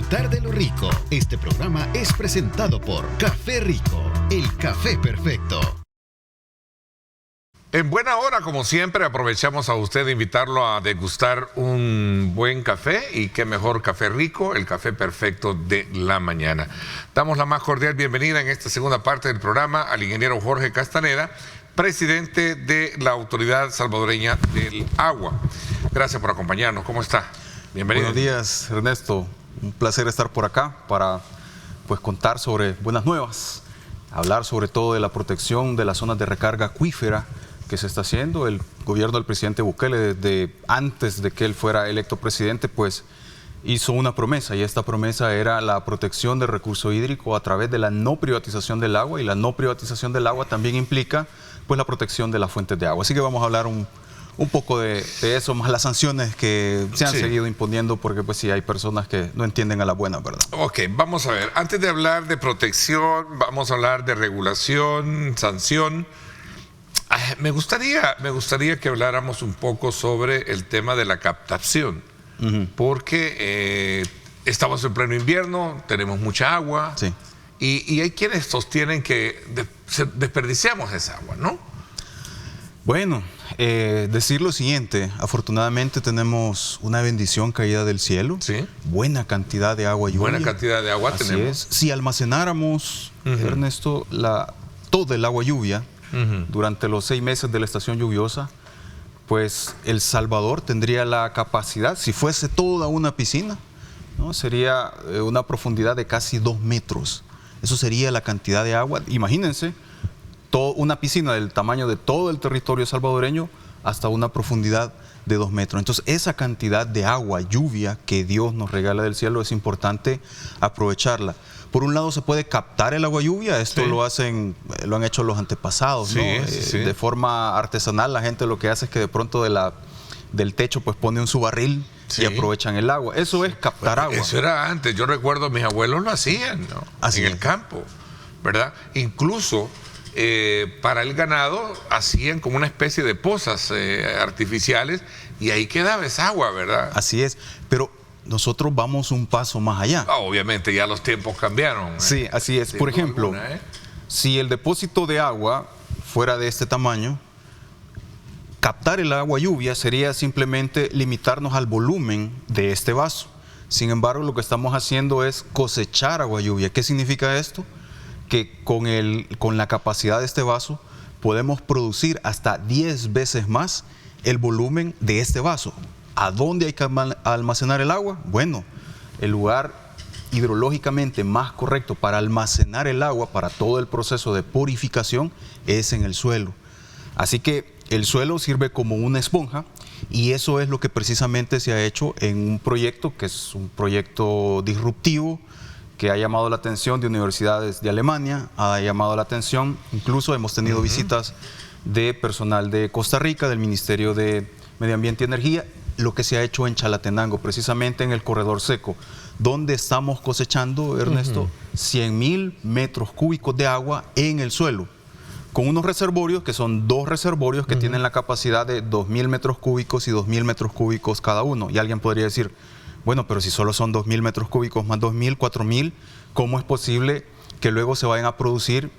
disfrutar de lo rico. Este programa es presentado por Café Rico, el café perfecto. En buena hora, como siempre, aprovechamos a usted de invitarlo a degustar un buen café, y qué mejor Café Rico, el café perfecto de la mañana. Damos la más cordial bienvenida en esta segunda parte del programa al ingeniero Jorge Castaneda, presidente de la Autoridad Salvadoreña del Agua. Gracias por acompañarnos. ¿Cómo está? Bienvenido. Buenos días, Ernesto. Un placer estar por acá para contar sobre buenas nuevas, hablar sobre todo de la protección de las zonas de recarga acuífera que se está haciendo. El gobierno del presidente Bukele, desde antes de que él fuera electo presidente, pues hizo una promesa, y esta promesa era la protección del recurso hídrico a través de la no privatización del agua, y la no privatización del agua también implica pues la protección de las fuentes de agua. Así que vamos a hablar un poco de eso, más las sanciones que se han seguido imponiendo, porque pues sí hay personas que no entienden a la buena, ¿verdad? Ok, vamos a ver, antes de hablar de protección, vamos a hablar de regulación, sanción. Me gustaría que habláramos un poco sobre el tema de la captación, porque estamos en pleno invierno, tenemos mucha agua, y hay quienes sostienen que desperdiciamos esa agua, ¿no? Bueno, decir lo siguiente: afortunadamente tenemos una bendición caída del cielo, buena cantidad de agua lluvia. Buena cantidad de agua tenemos. Si almacenáramos, Ernesto, todo el agua lluvia durante los 6 meses de la estación lluviosa, pues El Salvador tendría la capacidad, si fuese toda una piscina, ¿no? Sería una profundidad de casi 2 metros. Eso sería la cantidad de agua. Imagínense, una piscina del tamaño de todo el territorio salvadoreño hasta una profundidad de 2 metros. Entonces, esa cantidad de agua, lluvia que Dios nos regala del cielo, es importante aprovecharla. Por un lado, se puede captar el agua lluvia. Esto lo han hecho los antepasados, ¿no? De forma artesanal. La gente lo que hace es que de pronto del techo pues pone su barril y aprovechan el agua. Eso es captar agua. Eso era antes. Yo recuerdo, mis abuelos lo hacían, ¿no? En el campo, ¿verdad? Incluso para el ganado hacían como una especie de pozas artificiales, y ahí quedaba esa agua, ¿verdad? Así es, pero nosotros vamos un paso más allá. Obviamente ya los tiempos cambiaron. Sí, así es. Por ejemplo, si el depósito de agua fuera de este tamaño, captar el agua lluvia sería simplemente limitarnos al volumen de este vaso. Sin embargo, lo que estamos haciendo es cosechar agua lluvia. ¿Qué significa esto? Que con la capacidad de este vaso podemos producir hasta 10 veces más el volumen de este vaso. ¿A dónde hay que almacenar el agua? Bueno, el lugar hidrológicamente más correcto para almacenar el agua para todo el proceso de purificación es en el suelo. Así que el suelo sirve como una esponja, y eso es lo que precisamente se ha hecho en un proyecto que es un proyecto disruptivo, que ha llamado la atención de universidades de Alemania, ha llamado la atención, incluso hemos tenido visitas de personal de Costa Rica, del Ministerio de Medio Ambiente y Energía, lo que se ha hecho en Chalatenango, precisamente en el corredor seco, donde estamos cosechando, Ernesto, 100,000 metros cúbicos de agua en el suelo, con unos reservorios que son 2 reservorios que tienen la capacidad de 2,000 metros cúbicos y 2,000 metros cúbicos cada uno. Y alguien podría decir, bueno, pero si solo son 2,000 metros cúbicos más 2,000, 4,000, ¿cómo es posible que luego se vayan a producir,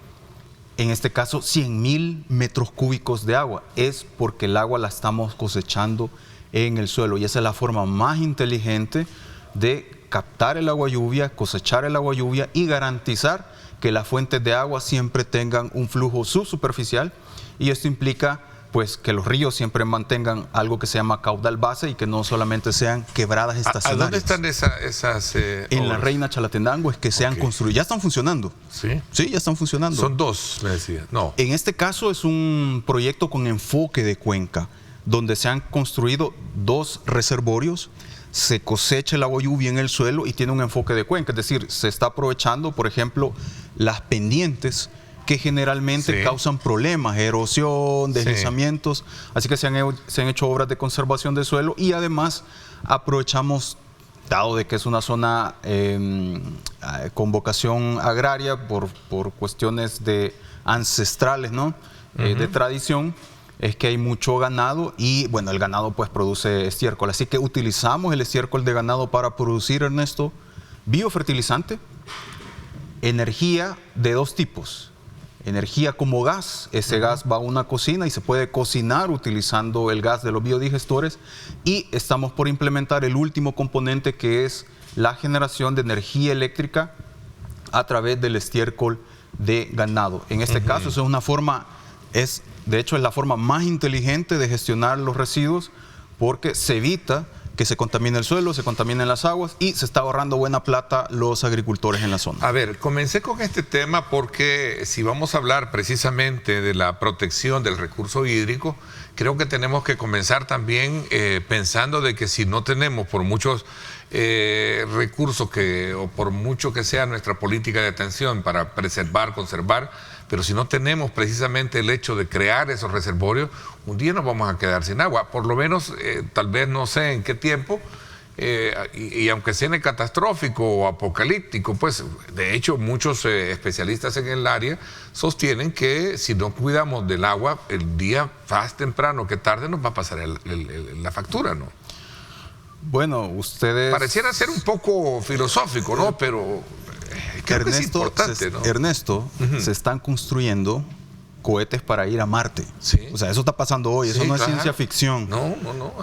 en este caso, 100,000 metros cúbicos de agua? Es porque el agua la estamos cosechando en el suelo, y esa es la forma más inteligente de captar el agua lluvia, cosechar el agua lluvia y garantizar que las fuentes de agua siempre tengan un flujo subsuperficial, y esto implica pues que los ríos siempre mantengan algo que se llama caudal base y que no solamente sean quebradas estacionarias. ¿A dónde están esas en obras? La Reina Chalatenango es que se han construido. Ya están funcionando. ¿Sí? Sí, ya están funcionando. Son 2, me decía. No. En este caso es un proyecto con enfoque de cuenca, donde se han construido 2 reservorios, se cosecha el agua lluvia en el suelo y tiene un enfoque de cuenca. Es decir, se está aprovechando, por ejemplo, las pendientes que generalmente causan problemas, erosión, deslizamientos. Así que se han hecho obras de conservación del suelo, y además aprovechamos, dado de que es una zona con vocación agraria por cuestiones ancestrales, ¿no? De tradición, es que hay mucho ganado, y bueno, el ganado pues produce estiércol. Así que utilizamos el estiércol de ganado para producir, Ernesto, Biofertilizante, energía de dos tipos. Energía como gas, ese gas va a una cocina y se puede cocinar utilizando el gas de los biodigestores, y estamos por implementar el último componente, que es la generación de energía eléctrica a través del estiércol de ganado. En este caso, eso es una forma, de hecho es la forma más inteligente de gestionar los residuos, porque se evita que se contamine el suelo, se contaminen las aguas, y se está ahorrando buena plata los agricultores en la zona. A ver, comencé con este tema porque si vamos a hablar precisamente de la protección del recurso hídrico, creo que tenemos que comenzar también pensando de que si no tenemos, por muchos recursos o por mucho que sea nuestra política de atención para preservar, conservar, pero si no tenemos precisamente el hecho de crear esos reservorios, un día nos vamos a quedar sin agua. Por lo menos, tal vez no sé en qué tiempo, y aunque sea catastrófico o apocalíptico, pues de hecho muchos especialistas en el área sostienen que si no cuidamos del agua, el día más temprano que tarde nos va a pasar la factura, ¿no? Bueno, ustedes... Pareciera ser un poco filosófico, ¿no? Pero creo que es importante, ¿no? Ernesto, se están construyendo cohetes para ir a Marte. Sí. O sea, eso está pasando hoy, eso no es ciencia ficción. No.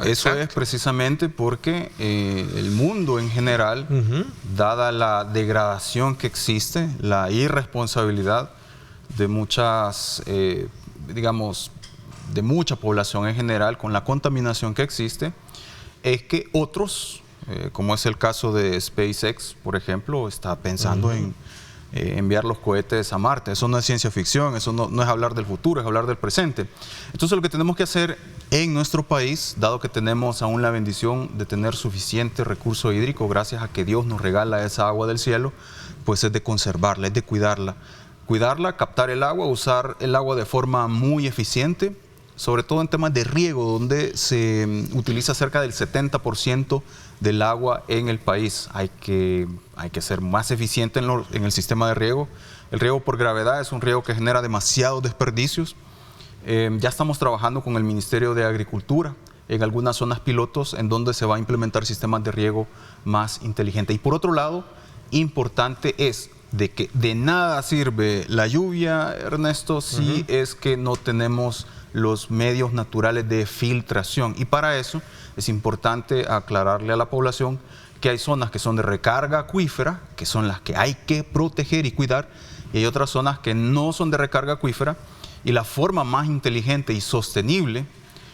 Eso es precisamente porque el mundo en general, dada la degradación que existe, la irresponsabilidad de muchas, digamos, de mucha población en general, con la contaminación que existe, es que otros, como es el caso de SpaceX, por ejemplo, está pensando en enviar los cohetes a Marte. Eso no es ciencia ficción, eso no es hablar del futuro, es hablar del presente. Entonces lo que tenemos que hacer en nuestro país, dado que tenemos aún la bendición de tener suficiente recurso hídrico, gracias a que Dios nos regala esa agua del cielo, pues es de conservarla, es de cuidarla. Cuidarla, captar el agua, usar el agua de forma muy eficiente, sobre todo en temas de riego, donde se utiliza cerca del 70% del agua en el país. Hay que ser más eficiente en el sistema de riego. El riego por gravedad es un riego que genera demasiados desperdicios. Ya estamos trabajando con el Ministerio de Agricultura en algunas zonas pilotos en donde se va a implementar sistemas de riego más inteligentes. Y por otro lado, importante es de que de nada sirve la lluvia, Ernesto, si es que no tenemos los medios naturales de filtración. Y para eso es importante aclararle a la población que hay zonas que son de recarga acuífera, que son las que hay que proteger y cuidar, y hay otras zonas que no son de recarga acuífera, y la forma más inteligente y sostenible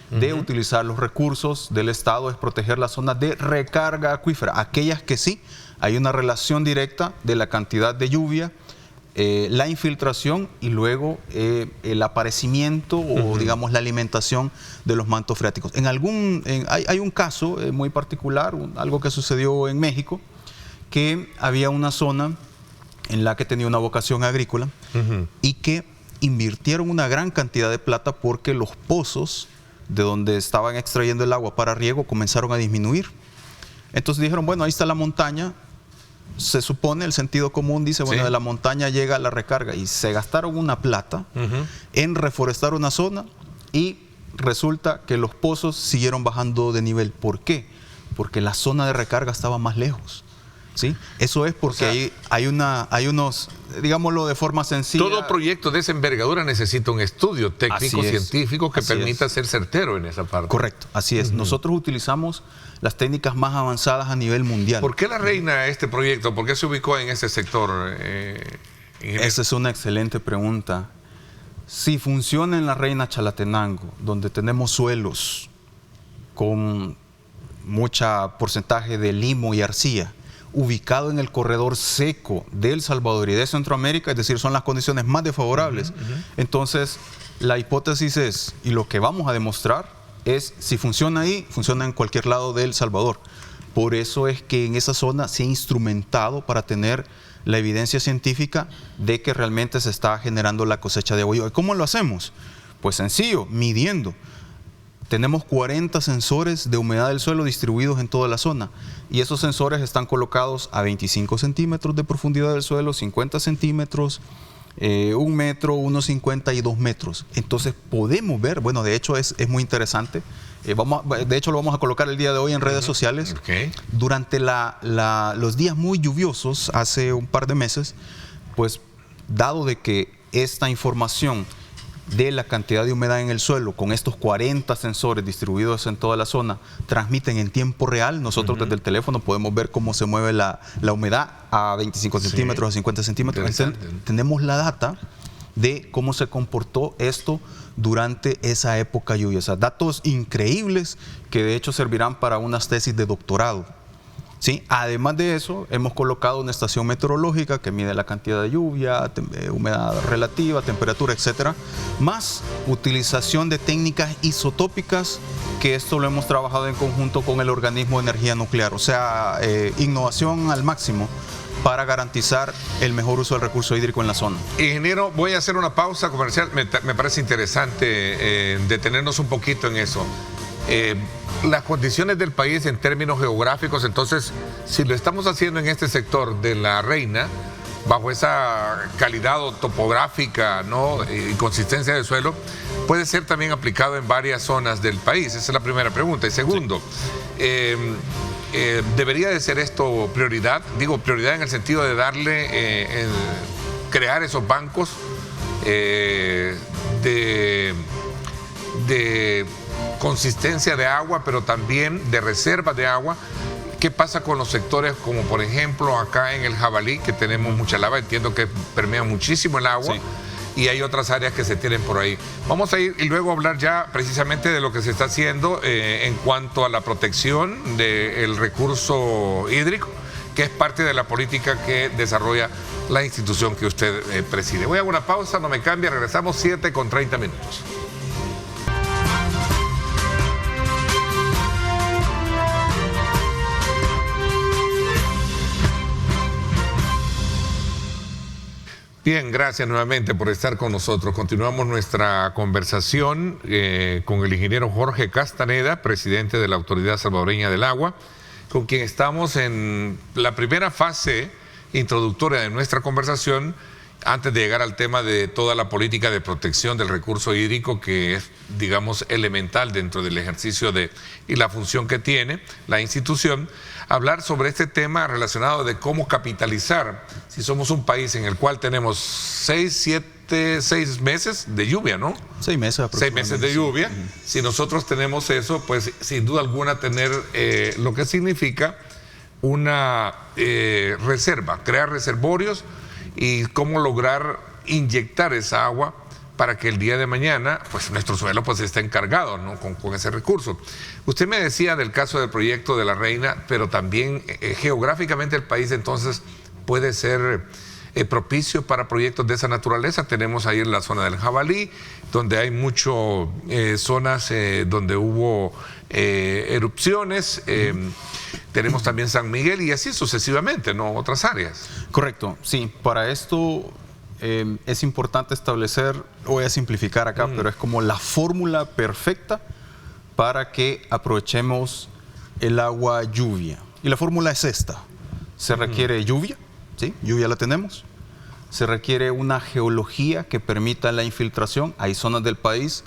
de utilizar los recursos del Estado es proteger las zonas de recarga acuífera, aquellas que sí hay una relación directa de la cantidad de lluvia, la infiltración y luego el aparecimiento o digamos la alimentación de los mantos freáticos. Hay un caso muy particular, algo que sucedió en México, que había una zona en la que tenía una vocación agrícola y que invirtieron una gran cantidad de plata porque los pozos de donde estaban extrayendo el agua para riego comenzaron a disminuir. Entonces dijeron, bueno, ahí está la montaña. Se supone, el sentido común dice, bueno, de la montaña llega la recarga, y se gastaron una plata en reforestar una zona y resulta que los pozos siguieron bajando de nivel. ¿Por qué? Porque la zona de recarga estaba más lejos. ¿Sí? Eso es porque hay unos, digámoslo de forma sencilla. Todo proyecto de esa envergadura necesita un estudio técnico, científico, que permita ser certero en esa parte. Correcto, así es. Nosotros utilizamos las técnicas más avanzadas a nivel mundial. ¿Por qué la reina este proyecto? ¿Por qué se ubicó en ese sector? Esa es una excelente pregunta. Si funciona en la reina Chalatenango, donde tenemos suelos con mucho porcentaje de limo y arcilla, ubicado en el corredor seco de El Salvador y de Centroamérica, es decir, son las condiciones más desfavorables. Entonces, la hipótesis es, y lo que vamos a demostrar es, si funciona ahí, funciona en cualquier lado de El Salvador. Por eso es que en esa zona se ha instrumentado para tener la evidencia científica de que realmente se está generando la cosecha de agua. ¿Y cómo lo hacemos? Pues sencillo, midiendo. Tenemos 40 sensores de humedad del suelo distribuidos en toda la zona, y esos sensores están colocados a 25 centímetros de profundidad del suelo, 50 centímetros, 1 metro, 1,50 y 2 metros. Entonces podemos ver, bueno, de hecho es muy interesante. De hecho lo vamos a colocar el día de hoy en redes sociales. Okay. Durante los días muy lluviosos, hace un par de meses, pues dado de que esta información de la cantidad de humedad en el suelo, con estos 40 sensores distribuidos en toda la zona, transmiten en tiempo real. Nosotros desde el teléfono podemos ver cómo se mueve la humedad a 25 centímetros, a 50 centímetros. Entonces, tenemos la data de cómo se comportó esto durante esa época lluviosa. Datos increíbles que de hecho servirán para unas tesis de doctorado. ¿Sí? Además de eso, hemos colocado una estación meteorológica que mide la cantidad de lluvia, humedad relativa, temperatura, etcétera, más utilización de técnicas isotópicas, que esto lo hemos trabajado en conjunto con el organismo de energía nuclear. O sea, innovación al máximo para garantizar el mejor uso del recurso hídrico en la zona. Ingeniero, voy a hacer una pausa comercial. Me parece interesante detenernos un poquito en eso. Las condiciones del país en términos geográficos, entonces, si lo estamos haciendo en este sector de La Reina, bajo esa calidad topográfica, ¿no?, y consistencia del suelo, puede ser también aplicado en varias zonas del país. Esa es la primera pregunta. Y segundo, ¿debería de ser esto prioridad? Digo, prioridad en el sentido de darle, crear esos bancos de consistencia de agua, pero también de reservas de agua. ¿Qué pasa con los sectores como por ejemplo acá en el Jabalí, que tenemos mucha lava? Entiendo que permea muchísimo el agua. Sí. Y hay otras áreas que se tienen por ahí. Vamos a ir y luego hablar ya precisamente de lo que se está haciendo en cuanto a la protección del recurso hídrico, que es parte de la política que desarrolla la institución que usted preside. Voy a una pausa, no me cambie, regresamos 7:30. Bien, gracias nuevamente por estar con nosotros. Continuamos nuestra conversación con el ingeniero Jorge Castaneda, presidente de la Autoridad Salvadoreña del Agua, con quien estamos en la primera fase introductoria de nuestra conversación, antes de llegar al tema de toda la política de protección del recurso hídrico, que es, digamos, elemental dentro del ejercicio y la función que tiene la institución. Hablar sobre este tema relacionado de cómo capitalizar, si somos un país en el cual tenemos 6 meses de lluvia, ¿no? 6 meses aproximadamente. 6 meses de lluvia. Si nosotros tenemos eso, pues sin duda alguna tener lo que significa una reserva, crear reservorios y cómo lograr inyectar esa agua para que el día de mañana, pues nuestro suelo pues esté encargado, ¿no?, con ese recurso. Usted me decía del caso del proyecto de La Reina, pero también geográficamente el país entonces puede ser propicio para proyectos de esa naturaleza. Tenemos ahí en la zona del Jabalí, donde hay muchas zonas donde hubo erupciones. Tenemos también San Miguel y así sucesivamente, ¿no?, otras áreas. Correcto, sí. Para esto es importante establecer, voy a simplificar acá, pero es como la fórmula perfecta para que aprovechemos el agua lluvia. Y la fórmula es esta. Se requiere lluvia, ¿sí? Lluvia la tenemos. Se requiere una geología que permita la infiltración. Hay zonas del país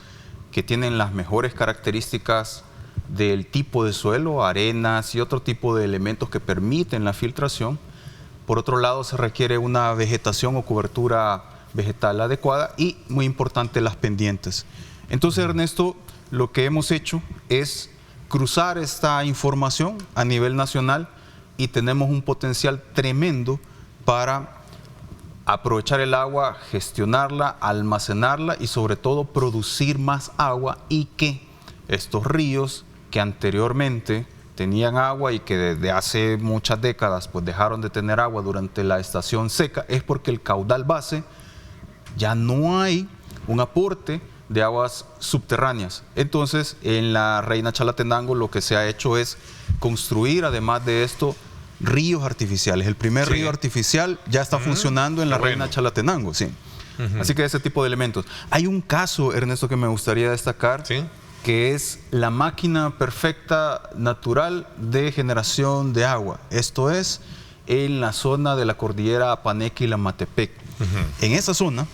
que tienen las mejores características del tipo de suelo, arenas y otro tipo de elementos que permiten la filtración. Por otro lado, se requiere una vegetación o cobertura vegetal adecuada y, muy importante, las pendientes. Entonces, Ernesto, lo que hemos hecho es cruzar esta información a nivel nacional y tenemos un potencial tremendo para aprovechar el agua, gestionarla, almacenarla y sobre todo producir más agua, y que estos ríos que anteriormente tenían agua y que desde hace muchas décadas pues dejaron de tener agua durante la estación seca, es porque el caudal base ya no hay un aporte de aguas subterráneas. Entonces, en la Reina Chalatenango lo que se ha hecho es construir, además de esto, ríos artificiales. El primer río artificial ya está funcionando en la Reina Chalatenango, sí. Así que ese tipo de elementos. Hay un caso, Ernesto, que me gustaría destacar, que es la máquina perfecta natural de generación de agua. Esto es en la zona de la cordillera Apaneque y la Matepec. En esa zona,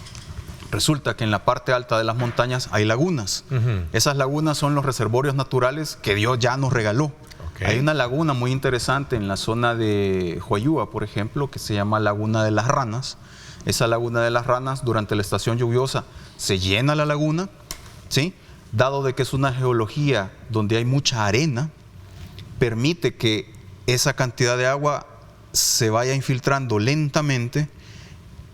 resulta que en la parte alta de las montañas hay lagunas. Esas lagunas son los reservorios naturales que Dios ya nos regaló. Hay una laguna muy interesante en la zona de Huayúa, por ejemplo, que se llama Laguna de las Ranas. Esa Laguna de las Ranas, durante la estación lluviosa, se llena la laguna, ¿sí? Dado de que es una geología donde hay mucha arena, permite que esa cantidad de agua se vaya infiltrando lentamente,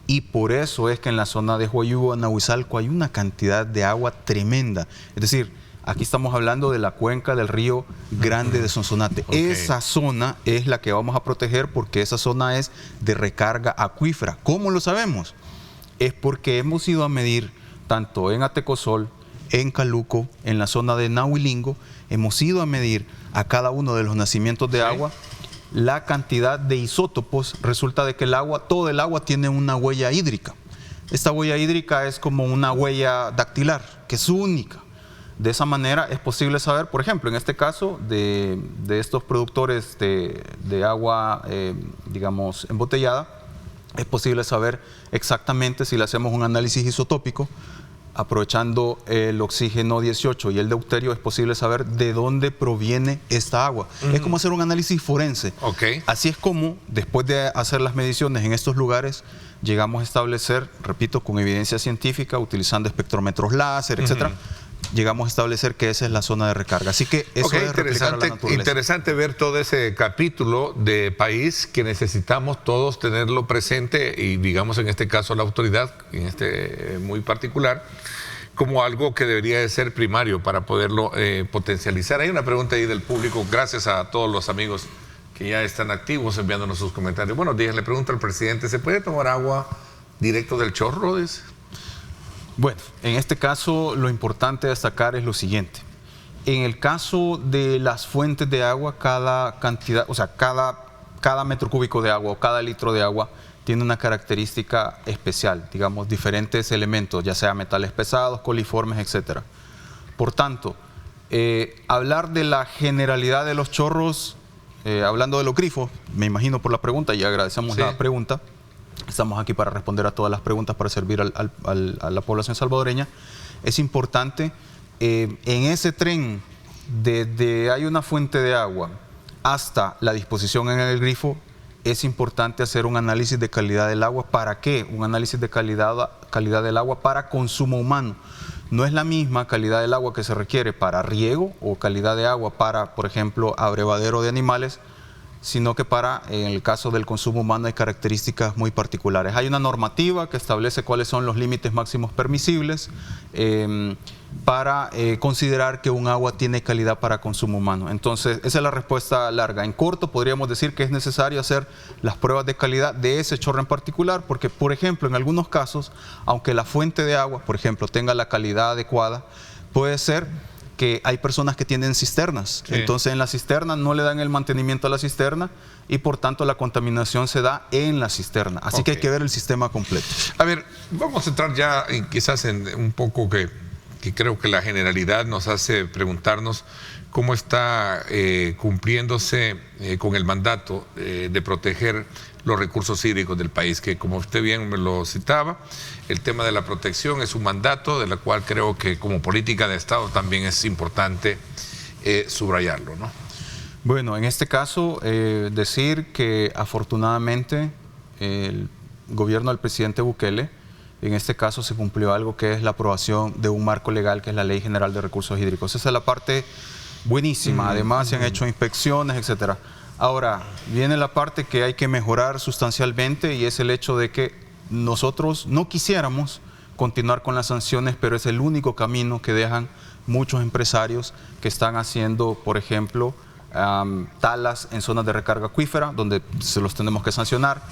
y por eso es que en la zona de Huayúa, Nahuizalco, hay una cantidad de agua tremenda. Es decir, aquí estamos hablando de la cuenca del río Grande de Sonsonate. Esa zona es la que vamos a proteger porque esa zona es de recarga acuífera. ¿Cómo lo sabemos? Es porque hemos ido a medir tanto en Atecozol, en Caluco, en la zona de Nahuilingo, hemos ido a medir a cada uno de los nacimientos de agua la cantidad de isótopos. Resulta de que el agua, todo el agua tiene una huella hídrica. Esta huella hídrica es como una huella dactilar, que es única. De esa manera es posible saber, por ejemplo, en este caso de estos productores de agua, digamos, embotellada, es posible saber exactamente, si le hacemos un análisis isotópico, aprovechando el oxígeno 18 y el deuterio, es posible saber de dónde proviene esta agua. Es como hacer un análisis forense. Así es como, después de hacer las mediciones en estos lugares, llegamos a establecer, repito, con evidencia científica, utilizando espectrómetros láser, etcétera, llegamos a establecer que esa es la zona de recarga. Así que eso es replicar a la naturaleza. Interesante ver todo ese capítulo de país que necesitamos todos tenerlo presente, y digamos en este caso la autoridad, en este muy particular, como algo que debería de ser primario para poderlo potencializar. Hay una pregunta ahí del público, gracias a todos los amigos que ya están activos enviándonos sus comentarios. Buenos días, le pregunto al presidente, ¿se puede tomar agua directo del chorro? Dice. Bueno, en este caso lo importante destacar es lo siguiente. En el caso de las fuentes de agua, cada cantidad, o sea, cada metro cúbico de agua o cada litro de agua tiene una característica especial, digamos, diferentes elementos, ya sea metales pesados, coliformes, etcétera. Por tanto, hablar de la generalidad de los chorros, hablando de los grifos, me imagino por la pregunta, y agradecemos la pregunta. Estamos aquí para responder a todas las preguntas, para servir a la población salvadoreña. Es importante, en ese tren, desde hay una fuente de agua hasta la disposición en el grifo, es importante hacer un análisis de calidad del agua. ¿Para qué? Un análisis de calidad del agua para consumo humano. No es la misma calidad del agua que se requiere para riego o calidad de agua para, por ejemplo, abrevadero de animales, sino que en el caso del consumo humano hay características muy particulares. Hay una normativa que establece cuáles son los límites máximos permisibles para considerar que un agua tiene calidad para consumo humano. Entonces, esa es la respuesta larga. En corto, podríamos decir que es necesario hacer las pruebas de calidad de ese chorro en particular, porque, por ejemplo, en algunos casos, aunque la fuente de agua, por ejemplo, tenga la calidad adecuada, puede ser que hay personas que tienen cisternas. Entonces en la cisterna no le dan el mantenimiento a la cisterna y por tanto la contaminación se da en la cisterna. Así que hay que ver el sistema completo. A ver, vamos a entrar ya quizás en un poco que creo que la generalidad nos hace preguntarnos cómo está cumpliéndose con el mandato de proteger los recursos hídricos del país, que como usted bien me lo citaba, el tema de la protección es un mandato de la cual creo que como política de Estado también es importante subrayarlo, ¿no? Bueno, en este caso decir que afortunadamente el gobierno del presidente Bukele, en este caso se cumplió algo que es la aprobación de un marco legal que es la Ley General de Recursos Hídricos. Esa es la parte buenísima, además se han hecho inspecciones, etcétera. Ahora, viene la parte que hay que mejorar sustancialmente y es el hecho de que nosotros no quisiéramos continuar con las sanciones, pero es el único camino que dejan muchos empresarios que están haciendo, por ejemplo, talas en zonas de recarga acuífera, donde se los tenemos que sancionar.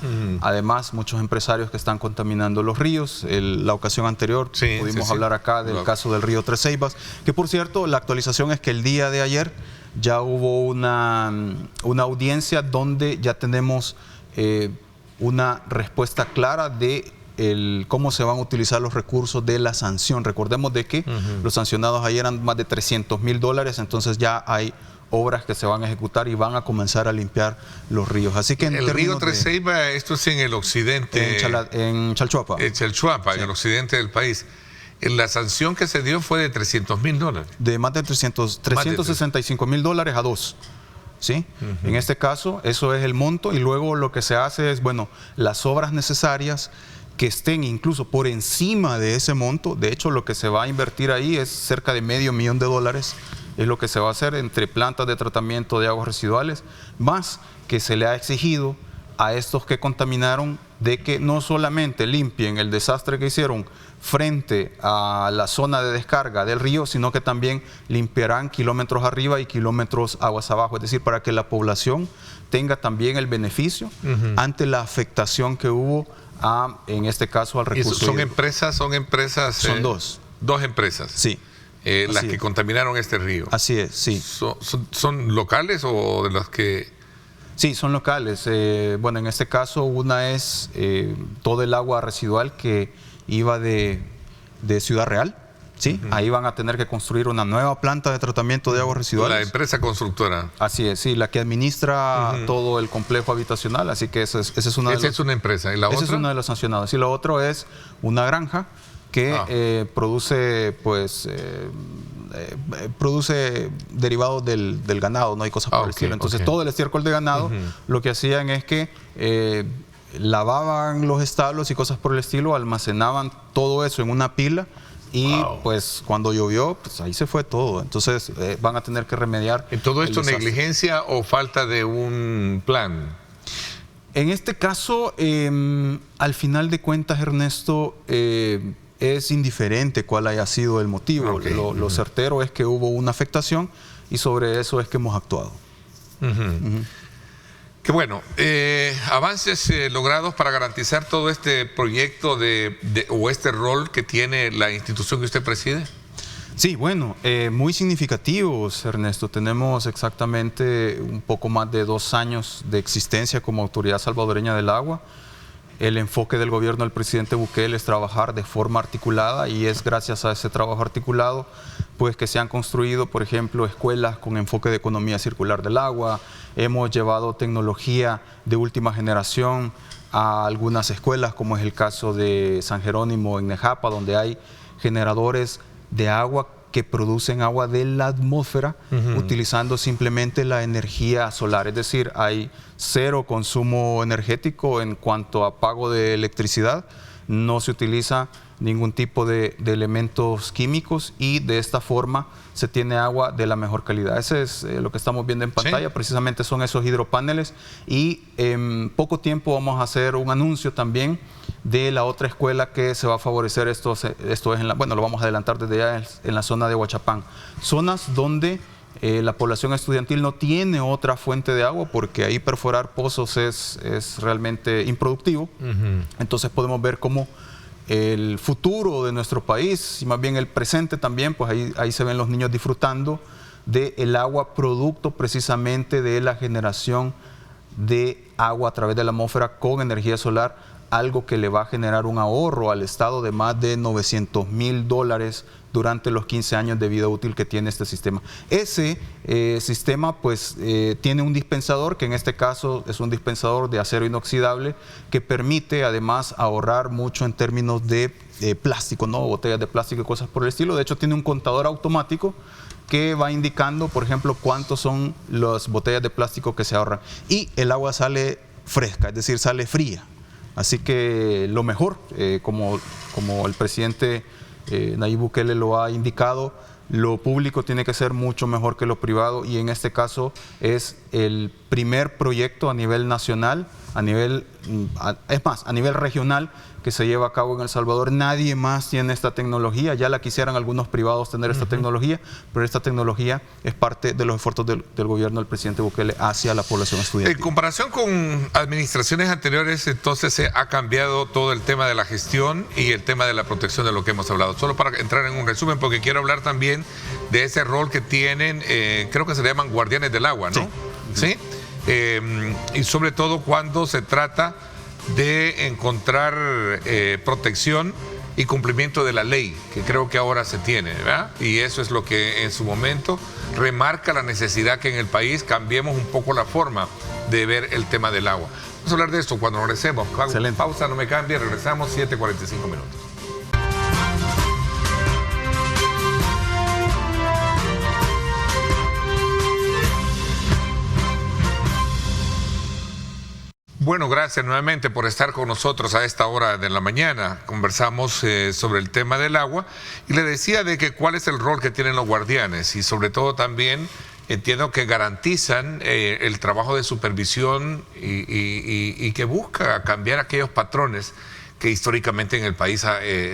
Además, muchos empresarios que están contaminando los ríos. La ocasión anterior pudimos hablar acá del caso del río Tres Ceibas, que por cierto, la actualización es que el día de ayer ya hubo una audiencia donde ya tenemos una respuesta clara de cómo se van a utilizar los recursos de la sanción. Recordemos de que los sancionados ayer eran más de $300,000, entonces ya hay obras que se van a ejecutar y van a comenzar a limpiar los ríos. Así que el río Tres Ceiba, esto es en el occidente. En Chalchuapa. En Chalchuapa, sí, en el occidente del país. La sanción que se dio fue de $300,000. De más de $365,000 a 2. ¿Sí? En este caso, eso es el monto, y luego lo que se hace es, bueno, las obras necesarias que estén incluso por encima de ese monto. De hecho, lo que se va a invertir ahí es cerca de $500,000, es lo que se va a hacer entre plantas de tratamiento de aguas residuales, más que se le ha exigido a estos que contaminaron de que no solamente limpien el desastre que hicieron frente a la zona de descarga del río, sino que también limpiarán kilómetros arriba y kilómetros aguas abajo, es decir, para que la población tenga también el beneficio ante la afectación que hubo en este caso al recurso. ¿Son empresas? Son dos. Dos empresas. Sí. Las que contaminaron este río. Así es, sí. ¿Son locales o de las que...? Sí, son locales. Bueno, en este caso una es todo el agua residual que iba de Ciudad Real, ¿sí? Ahí van a tener que construir una nueva planta de tratamiento de aguas residuales. La empresa constructora. Así es, sí, la que administra todo el complejo habitacional, así que esa es una es una empresa. ¿Y la otra? Esa es una de las sancionadas. Y lo otro es una granja que produce, pues... produce derivados del ganado, no hay cosas por el estilo. Entonces todo el estiércol de ganado lo que hacían es que lavaban los establos y cosas por el estilo, almacenaban todo eso en una pila y pues cuando llovió, pues ahí se fue todo. Entonces van a tener que remediar. ¿En todo esto negligencia o falta de un plan? En este caso, al final de cuentas, Ernesto, es indiferente cuál haya sido el motivo. Lo certero es que hubo una afectación y sobre eso es que hemos actuado. Qué bueno. Avances logrados para garantizar todo este proyecto o este rol que tiene la institución que usted preside. Sí, bueno, muy significativos, Ernesto. Tenemos exactamente un poco más de 2 años de existencia como Autoridad Salvadoreña del Agua. El enfoque del gobierno del presidente Bukele es trabajar de forma articulada, y es gracias a ese trabajo articulado pues que se han construido, por ejemplo, escuelas con enfoque de economía circular del agua. Hemos llevado tecnología de última generación a algunas escuelas, como es el caso de San Jerónimo en Nejapa, donde hay generadores de agua que producen agua de la atmósfera utilizando simplemente la energía solar. Es decir, hay 0 consumo energético en cuanto a pago de electricidad, no se utiliza ningún tipo de elementos químicos, y de esta forma se tiene agua de la mejor calidad. Ese es lo que estamos viendo en pantalla. Sí. Precisamente son esos hidropaneles, y en poco tiempo vamos a hacer un anuncio también de la otra escuela que se va a favorecer. Esto es bueno, lo vamos a adelantar desde ya, en la zona de Huachapán, zonas donde la población estudiantil no tiene otra fuente de agua, porque ahí perforar pozos es realmente improductivo. Entonces podemos ver cómo el futuro de nuestro país, y más bien el presente también, pues ahí se ven los niños disfrutando del agua, producto precisamente de la generación de agua a través de la atmósfera con energía solar, algo que le va a generar un ahorro al Estado de más de $900,000 durante los 15 años de vida útil que tiene este sistema. Ese sistema pues tiene un dispensador, que en este caso es un dispensador de acero inoxidable, que permite además ahorrar mucho en términos de plástico, ¿no? Botellas de plástico y cosas por el estilo. De hecho, tiene un contador automático que va indicando, por ejemplo, cuántos son las botellas de plástico que se ahorran. Y el agua sale fresca, es decir, sale fría. Así que lo mejor, como el presidente Nayib Bukele lo ha indicado, lo público tiene que ser mucho mejor que lo privado, y en este caso es el primer proyecto a nivel nacional, a nivel regional, que se lleva a cabo en El Salvador. Nadie más tiene esta tecnología. Ya la quisieran algunos privados tener esta tecnología, pero esta tecnología es parte de los esfuerzos del gobierno del presidente Bukele hacia la población estudiantil. En comparación con administraciones anteriores, entonces se ha cambiado todo el tema de la gestión y el tema de la protección, de lo que hemos hablado. Solo para entrar en un resumen, porque quiero hablar también de ese rol que tienen, creo que se le llaman guardianes del agua, ¿no? Sí. Y sobre todo cuando se trata de encontrar protección y cumplimiento de la ley, que creo que ahora se tiene, ¿verdad? Y eso es lo que en su momento remarca la necesidad que en el país cambiemos un poco la forma de ver el tema del agua. Vamos a hablar de esto cuando regresemos. Excelente. Pausa, no me cambie, regresamos 7:45 minutos. Bueno, gracias nuevamente por estar con nosotros a esta hora de la mañana. Conversamos sobre el tema del agua y le decía de que cuál es el rol que tienen los guardianes y sobre todo también entiendo que garantizan el trabajo de supervisión y que busca cambiar aquellos patrones que históricamente en el país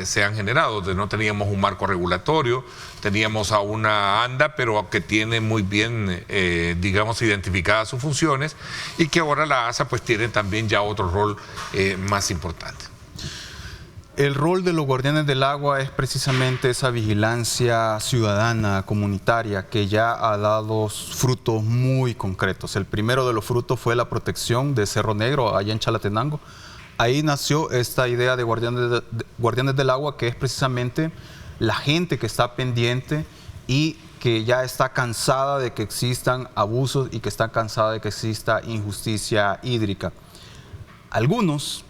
se han generado, donde no teníamos un marco regulatorio, teníamos a una ANDA, pero que tiene muy bien, digamos, identificadas sus funciones, y que ahora la ASA pues tiene también ya otro rol más importante. El rol de los guardianes del agua es precisamente esa vigilancia ciudadana, comunitaria, que ya ha dado frutos muy concretos. El primero de los frutos fue la protección de Cerro Negro, allá en Chalatenango. Ahí nació esta idea de guardianes del agua, que es precisamente la gente que está pendiente y que ya está cansada de que existan abusos y que está cansada de que exista injusticia hídrica. Algunos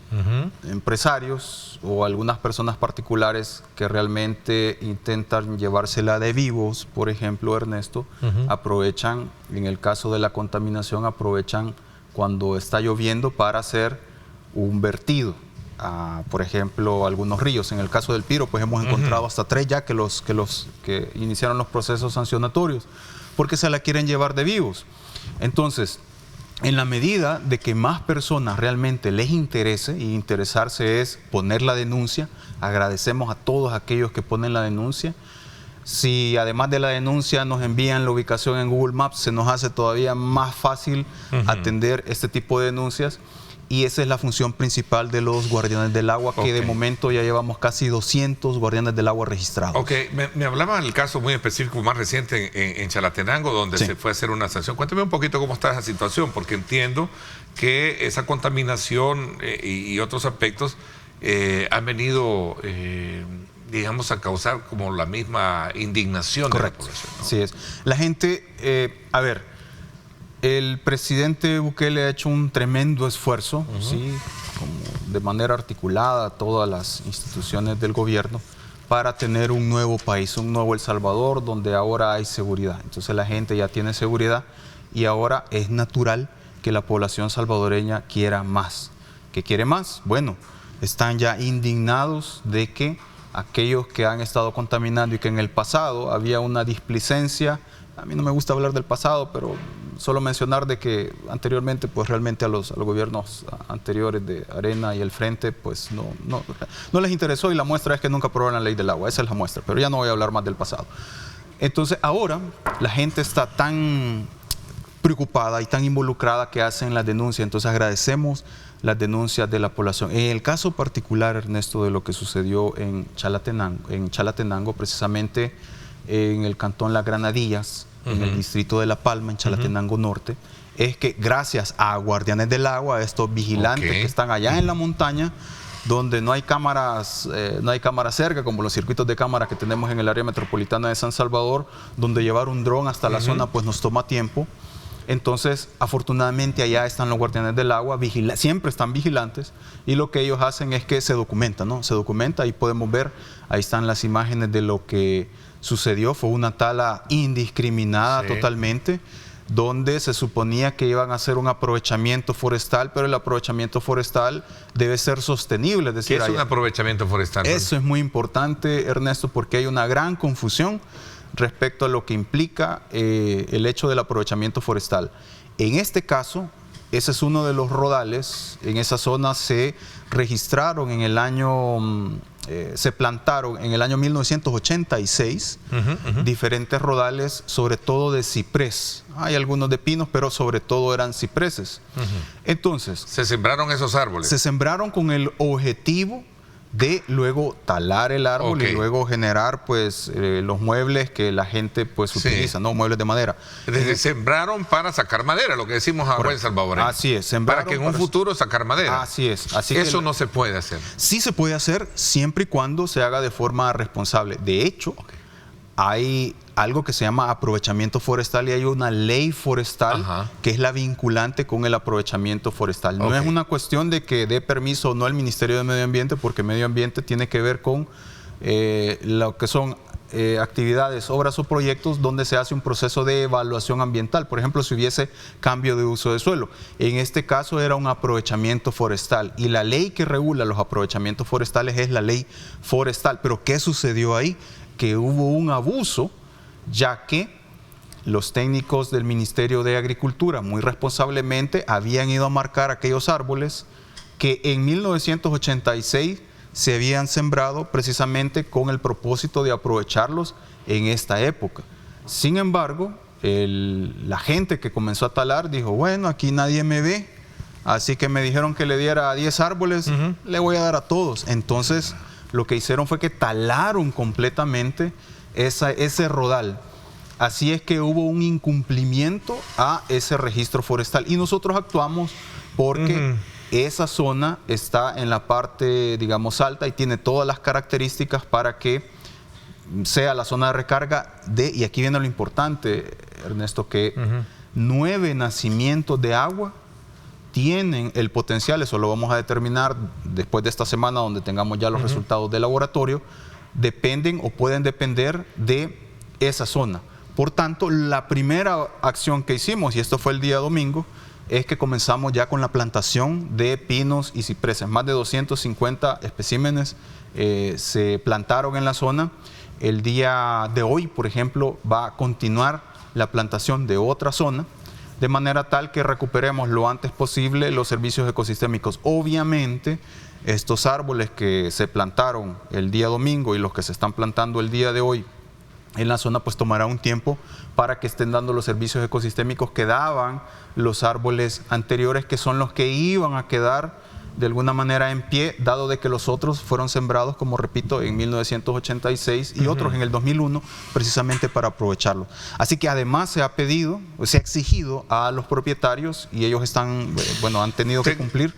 empresarios o algunas personas particulares que realmente intentan llevársela de vivos, por ejemplo, Ernesto, aprovechan, en el caso de la contaminación, aprovechan cuando está lloviendo para hacer un vertido, por ejemplo, algunos ríos. En el caso del Piro, pues hemos encontrado hasta 3 ya que iniciaron los procesos sancionatorios, porque se la quieren llevar de vivos. Entonces, en la medida de que más personas realmente les interese, y interesarse es poner la denuncia, agradecemos a todos aquellos que ponen la denuncia. Si además de la denuncia nos envían la ubicación en Google Maps, se nos hace todavía más fácil atender este tipo de denuncias. Y esa es la función principal de los guardianes del agua, que de momento ya llevamos casi 200 guardianes del agua registrados. Ok, me hablaba del caso muy específico, más reciente en Chalatenango, donde se fue a hacer una sanción. Cuéntame un poquito cómo está esa situación, porque entiendo que esa contaminación y otros aspectos han venido, digamos, a causar como la misma indignación. Correcto. De la población, ¿no? Así es. La gente, a ver, el presidente Bukele ha hecho un tremendo esfuerzo, ¿sí? Como de manera articulada, todas las instituciones del gobierno, para tener un nuevo país, un nuevo El Salvador, donde ahora hay seguridad. Entonces la gente ya tiene seguridad y ahora es natural que la población salvadoreña quiera más. ¿Qué quiere más? Bueno, están ya indignados de que aquellos que han estado contaminando y que en el pasado había una displicencia. A mí no me gusta hablar del pasado, pero solo mencionar de que anteriormente, pues realmente a los gobiernos anteriores de Arena y el Frente, pues no les interesó, y la muestra es que nunca aprobaron la ley del agua. Esa es la muestra, pero ya no voy a hablar más del pasado. Entonces ahora la gente está tan preocupada y tan involucrada que hacen las denuncias. Entonces agradecemos las denuncias de la población. En el caso particular, Ernesto, de lo que sucedió en Chalatenango, precisamente en el cantón Las Granadillas, en el distrito de La Palma, en Chalatenango Norte, es que gracias a guardianes del agua, estos vigilantes que están allá en la montaña, donde no hay cámaras cerca, como los circuitos de cámara que tenemos en el área metropolitana de San Salvador, donde llevar un dron hasta la zona pues nos toma tiempo. Entonces, afortunadamente allá están los guardianes del agua, siempre están vigilantes, y lo que ellos hacen es que se documenta, ¿no? Se documenta, y podemos ver, ahí están las imágenes de lo que sucedió. Fue una tala indiscriminada totalmente, donde se suponía que iban a hacer un aprovechamiento forestal, pero el aprovechamiento forestal debe ser sostenible. Es decir, ¿qué es un aprovechamiento forestal? Eso es muy importante, Ernesto, porque hay una gran confusión respecto a lo que implica el hecho del aprovechamiento forestal. En este caso, ese es uno de los rodales. En esa zona se registraron en el año, se plantaron en el año 1986 diferentes rodales, sobre todo de ciprés. Hay algunos de pinos, pero sobre todo eran cipreses. Entonces, ¿se sembraron esos árboles? Se sembraron con el objetivo de luego talar el árbol Ok. y luego generar pues los muebles que la gente pues Sí. utiliza, ¿no? Muebles de madera. Es decir, sembraron para sacar madera, lo que decimos a buen salvadoreño. Así es, sembraron para que en un futuro sacar madera. Así es. Así que Eso no se puede hacer. sí se puede hacer siempre y cuando se haga de forma responsable. De hecho, hay algo que se llama aprovechamiento forestal y hay una ley forestal Ajá. que es la vinculante con el aprovechamiento forestal. No Ok. es una cuestión de que dé permiso o no el Ministerio de Medio Ambiente, porque Medio Ambiente tiene que ver con lo que son actividades, obras o proyectos donde se hace un proceso de evaluación ambiental. Por ejemplo, si hubiese cambio de uso de suelo. En este caso era un aprovechamiento forestal y la ley que regula los aprovechamientos forestales es la ley forestal. Pero ¿qué sucedió ahí? Que hubo un abuso, ya que los técnicos del Ministerio de Agricultura muy responsablemente habían ido a marcar aquellos árboles que en 1986 se habían sembrado precisamente con el propósito de aprovecharlos en esta época. Sin embargo, la gente que comenzó a talar dijo, bueno, aquí nadie me ve, así que me dijeron que le diera a 10 árboles, le voy a dar a todos. Entonces, lo que hicieron fue que talaron completamente ese rodal. Así es que hubo un incumplimiento a ese registro forestal y nosotros actuamos porque esa zona está en la parte, digamos, alta y tiene todas las características para que sea la zona de recarga y aquí viene lo importante, Ernesto, que 9 nacimientos de agua tienen el potencial, eso lo vamos a determinar después de esta semana donde tengamos ya los resultados del laboratorio, dependen o pueden depender de esa zona. Por tanto, la primera acción que hicimos, y esto fue el día domingo, es que comenzamos ya con la plantación de pinos y cipreses. Más de 250 especímenes se plantaron en la zona. El día de hoy, por ejemplo, va a continuar la plantación de otra zona, de manera tal que recuperemos lo antes posible los servicios ecosistémicos. Obviamente, estos árboles que se plantaron el día domingo y los que se están plantando el día de hoy en la zona, pues tomará un tiempo para que estén dando los servicios ecosistémicos que daban los árboles anteriores, que son los que iban a quedar de alguna manera en pie, dado de que los otros fueron sembrados, como repito, en 1986 y otros en el 2001, precisamente para aprovecharlo. Así que además se ha pedido, se ha exigido a los propietarios, y ellos están, bueno, han tenido que cumplir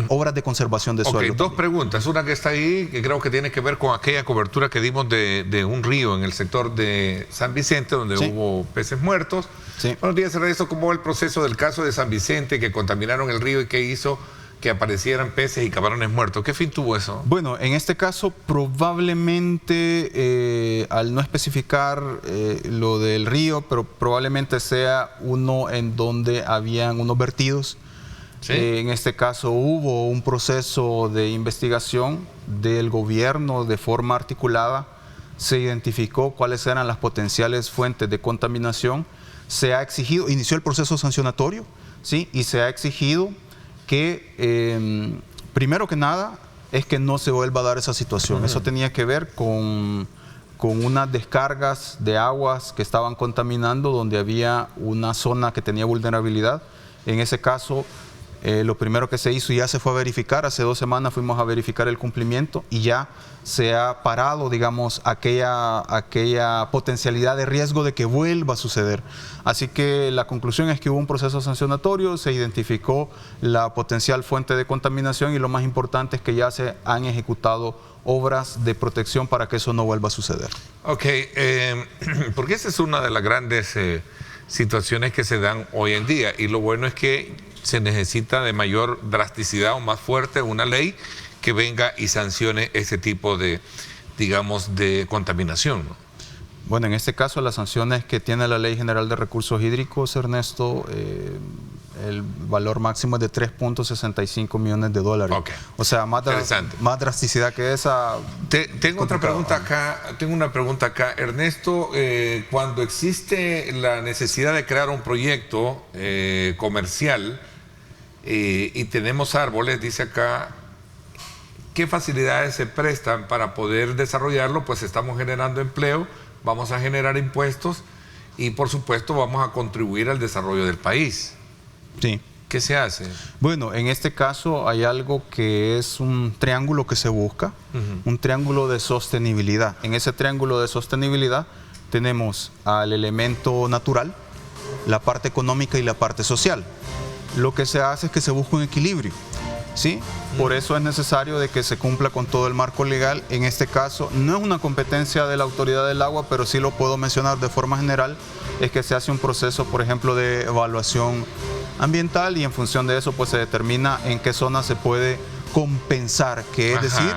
obras de conservación de suelo. Dos preguntas. Una que está ahí, que creo que tiene que ver con aquella cobertura que dimos de un río en el sector de San Vicente, donde hubo peces muertos. Sí. Buenos días, Ernesto. ¿Cómo va el proceso del caso de San Vicente, que contaminaron el río y qué hizo que aparecieran peces y camarones muertos? ¿Qué fin tuvo eso? Bueno, en este caso probablemente, al no especificar lo del río, pero probablemente sea uno en donde habían unos vertidos. ¿Sí? En este caso hubo un proceso de investigación del gobierno de forma articulada, se identificó cuáles eran las potenciales fuentes de contaminación, se ha exigido, inició el proceso sancionatorio, ¿sí? Y se ha exigido que, primero que nada, es que no se vuelva a dar esa situación. Eso tenía que ver con unas descargas de aguas que estaban contaminando, donde había una zona que tenía vulnerabilidad. En ese caso, lo primero que se hizo, ya se fue a verificar, hace 2 semanas fuimos a verificar el cumplimiento y ya se ha parado, digamos, aquella potencialidad de riesgo de que vuelva a suceder. Así que la conclusión es que hubo un proceso sancionatorio, se identificó la potencial fuente de contaminación y lo más importante es que ya se han ejecutado obras de protección para que eso no vuelva a suceder. Ok, porque esa es una de las grandes situaciones que se dan hoy en día y lo bueno es que se necesita de mayor drasticidad o más fuerte una ley que venga y sancione ese tipo de, digamos, de contaminación, ¿no? Bueno, en este caso las sanciones que tiene la Ley General de Recursos Hídricos, Ernesto, el valor máximo es de $3.65 millones. Okay. O sea, más drasticidad que esa. Tengo otra pregunta acá, Ernesto. Cuando existe la necesidad de crear un proyecto comercial y tenemos árboles, dice acá, ¿qué facilidades se prestan para poder desarrollarlo? Pues estamos generando empleo, vamos a generar impuestos y por supuesto vamos a contribuir al desarrollo del país. Sí, ¿Qué se hace? Bueno, en este caso hay algo que es un triángulo que se busca, un triángulo de sostenibilidad. En ese triángulo de sostenibilidad tenemos al elemento natural, la parte económica y la parte social. Lo que se hace es que se busca un equilibrio, ¿sí? Por eso es necesario de que se cumpla con todo el marco legal. En este caso no es una competencia de la autoridad del agua, pero sí lo puedo mencionar de forma general, es que se hace un proceso, por ejemplo, de evaluación ambiental y en función de eso pues se determina en qué zona se puede compensar, que es decir,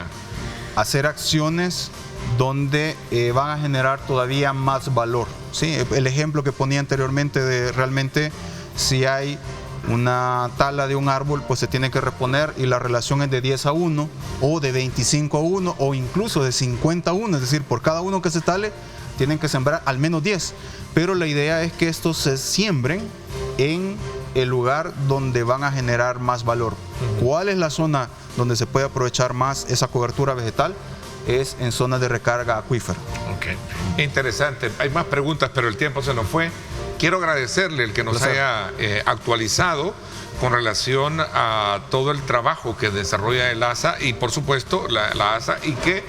hacer acciones donde van a generar todavía más valor, ¿sí? El ejemplo que ponía anteriormente de realmente si hay una tala de un árbol, pues se tiene que reponer y la relación es de 10:1 o de 25:1 o incluso de 50:1, es decir, por cada uno que se tale tienen que sembrar al menos 10, pero la idea es que estos se siembren en el lugar donde van a generar más valor. ¿Cuál es la zona donde se puede aprovechar más esa cobertura vegetal? Es en zonas de recarga acuífera. Ok, interesante. Hay más preguntas, pero el tiempo se nos fue. Quiero agradecerle el que nos haya actualizado con relación a todo el trabajo que desarrolla el ASA y por supuesto la ASA y que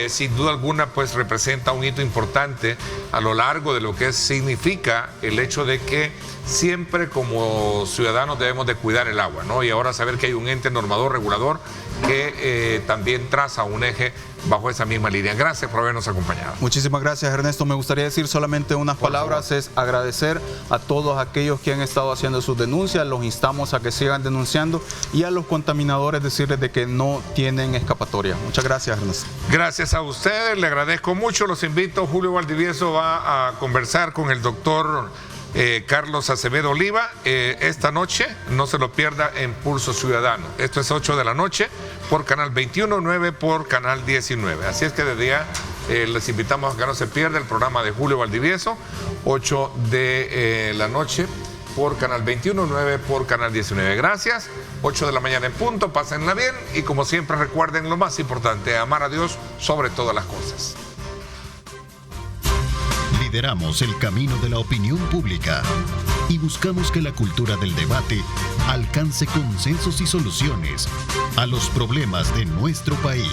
sin duda alguna pues representa un hito importante a lo largo de lo que significa el hecho de que siempre como ciudadanos debemos de cuidar el agua, ¿no? Y ahora saber que hay un ente normador, regulador que también traza un eje bajo esa misma línea. Gracias por habernos acompañado. Muchísimas gracias, Ernesto. Me gustaría decir solamente unas palabras, es agradecer a todos aquellos que han estado haciendo sus denuncias, los instamos a que sigan denunciando y a los contaminadores decirles de que no tienen escapatoria. Muchas gracias, Ernesto. Gracias a ustedes, le agradezco mucho, los invito, Julio Valdivieso va a conversar con el doctor Carlos Acevedo Oliva esta noche, no se lo pierda en Pulso Ciudadano. Esto es 8 de la noche por Canal 21, 9 por Canal 19. Así es que desde ya les invitamos a que no se pierda el programa de Julio Valdivieso, 8 de la noche por Canal 21, 9 por Canal 19. Gracias, 8 de la mañana en punto, pásenla bien y como siempre recuerden lo más importante, amar a Dios sobre todas las cosas. Lideramos el camino de la opinión pública y buscamos que la cultura del debate alcance consensos y soluciones a los problemas de nuestro país.